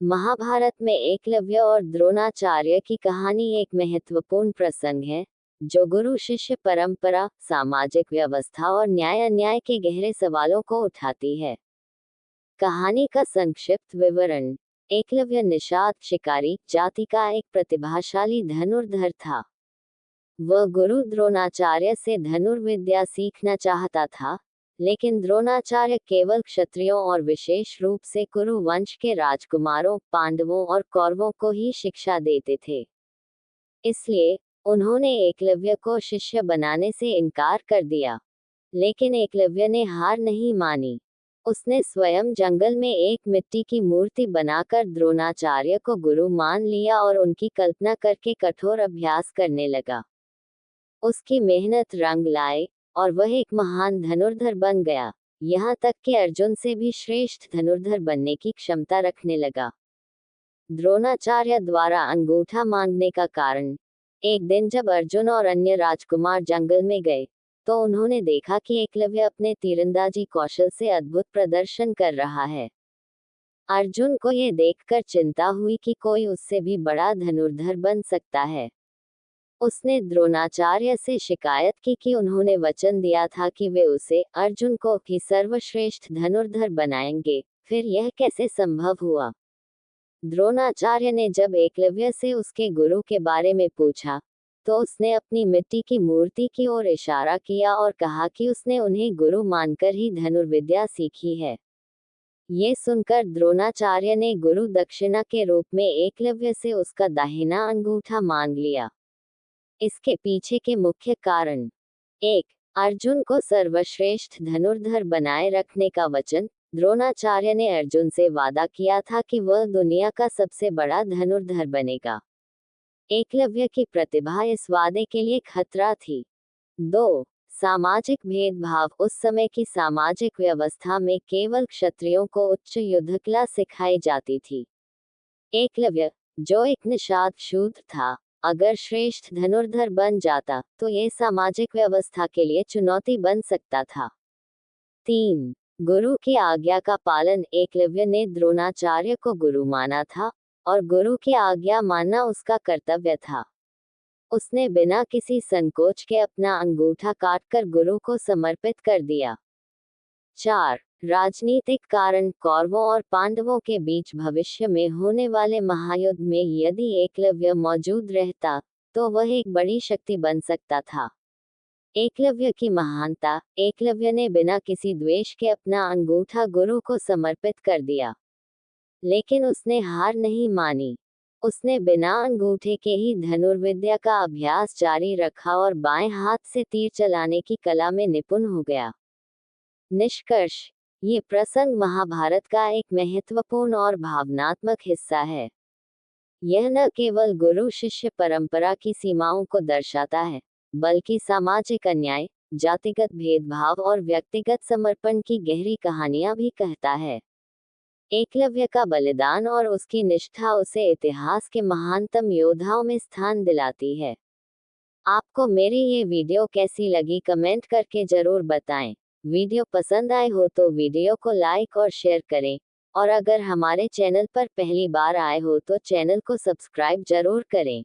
महाभारत में एकलव्य और द्रोणाचार्य की कहानी एक महत्वपूर्ण प्रसंग है, जो गुरु शिष्य परंपरा, सामाजिक व्यवस्था और न्याय अन्याय के गहरे सवालों को उठाती है। कहानी का संक्षिप्त विवरण। एकलव्य निषाद शिकारी जाति का एक प्रतिभाशाली धनुर्धर था। वह गुरु द्रोणाचार्य से धनुर्विद्या सीखना चाहता था, लेकिन द्रोणाचार्य केवल क्षत्रियों और विशेष रूप से कुरु वंश के राजकुमारों, पांडवों और कौरवों को ही शिक्षा देते थे। इसलिए उन्होंने एकलव्य को शिष्य बनाने से इनकार कर दिया। लेकिन एकलव्य ने हार नहीं मानी। उसने स्वयं जंगल में एक मिट्टी की मूर्ति बनाकर द्रोणाचार्य को गुरु मान लिया और उनकी कल्पना करके कठोर अभ्यास करने लगा। उसकी मेहनत रंग लाए और वह एक महान धनुर्धर बन गया, यहाँ तक कि अर्जुन से भी श्रेष्ठ धनुर्धर बनने की क्षमता रखने लगा। द्रोणाचार्य द्वारा अंगूठा मांगने का कारण। एक दिन जब अर्जुन और अन्य राजकुमार जंगल में गए, तो उन्होंने देखा कि एकलव्य अपने तीरंदाजी कौशल से अद्भुत प्रदर्शन कर रहा है। अर्जुन को यह देखकर चिंता हुई कि कोई उससे भी बड़ा धनुर्धर बन सकता है। उसने द्रोणाचार्य से शिकायत की कि उन्होंने वचन दिया था कि वे उसे, अर्जुन को भी सर्वश्रेष्ठ धनुर्धर बनाएंगे, फिर यह कैसे संभव हुआ। द्रोणाचार्य ने जब एकलव्य से उसके गुरु के बारे में पूछा, तो उसने अपनी मिट्टी की मूर्ति की ओर इशारा किया और कहा कि उसने उन्हें गुरु मानकर ही धनुर्विद्या सीखी है। ये सुनकर द्रोणाचार्य ने गुरु दक्षिणा के रूप में एकलव्य से उसका दाहिना अंगूठा मांग लिया। इसके पीछे के मुख्य कारण। 1. अर्जुन को सर्वश्रेष्ठ धनुर्धर बनाए रखने का वचन। द्रोणाचार्य ने अर्जुन से वादा किया था कि वह दुनिया का सबसे बड़ा धनुर्धर बनेगा। एकलव्य की प्रतिभा इस वादे के लिए खतरा थी। 2. सामाजिक भेदभाव। उस समय की सामाजिक व्यवस्था में केवल क्षत्रियों को उच्च युद्धकला सिखाई जाती थी। एकलव्य, जो एक निषाद शूद्र था, अगर श्रेष्ठ धनुर्धर बन जाता तो ये सामाजिक व्यवस्था के लिए चुनौती बन सकता था। 3. गुरु की आज्ञा का पालन। एकलव्य ने द्रोणाचार्य को गुरु माना था, और गुरु की आज्ञा मानना उसका कर्तव्य था। उसने बिना किसी संकोच के अपना अंगूठा काटकर गुरु को समर्पित कर दिया। 4. राजनीतिक कारण। कौरवों और पांडवों के बीच भविष्य में होने वाले महायुद्ध में यदि एकलव्य मौजूद रहता, तो वह एक बड़ी शक्ति बन सकता था। एकलव्य की महानता। एकलव्य ने बिना किसी द्वेष के अपना अंगूठा गुरु को समर्पित कर दिया, लेकिन उसने हार नहीं मानी। उसने बिना अंगूठे के ही धनुर्विद्या का अभ्यास जारी रखा और बाएं हाथ से तीर चलाने की कला में निपुण हो गया। निष्कर्ष। ये प्रसंग महाभारत का एक महत्वपूर्ण और भावनात्मक हिस्सा है। यह न केवल गुरु शिष्य परंपरा की सीमाओं को दर्शाता है, बल्कि सामाजिक अन्याय, जातिगत भेदभाव और व्यक्तिगत समर्पण की गहरी कहानियां भी कहता है। एकलव्य का बलिदान और उसकी निष्ठा उसे इतिहास के महानतम योद्धाओं में स्थान दिलाती है। आपको मेरी ये वीडियो कैसी लगी कमेंट करके जरूर बताएं। वीडियो पसंद आए हो तो वीडियो को लाइक और शेयर करें, और अगर हमारे चैनल पर पहली बार आए हो तो चैनल को सब्सक्राइब जरूर करें।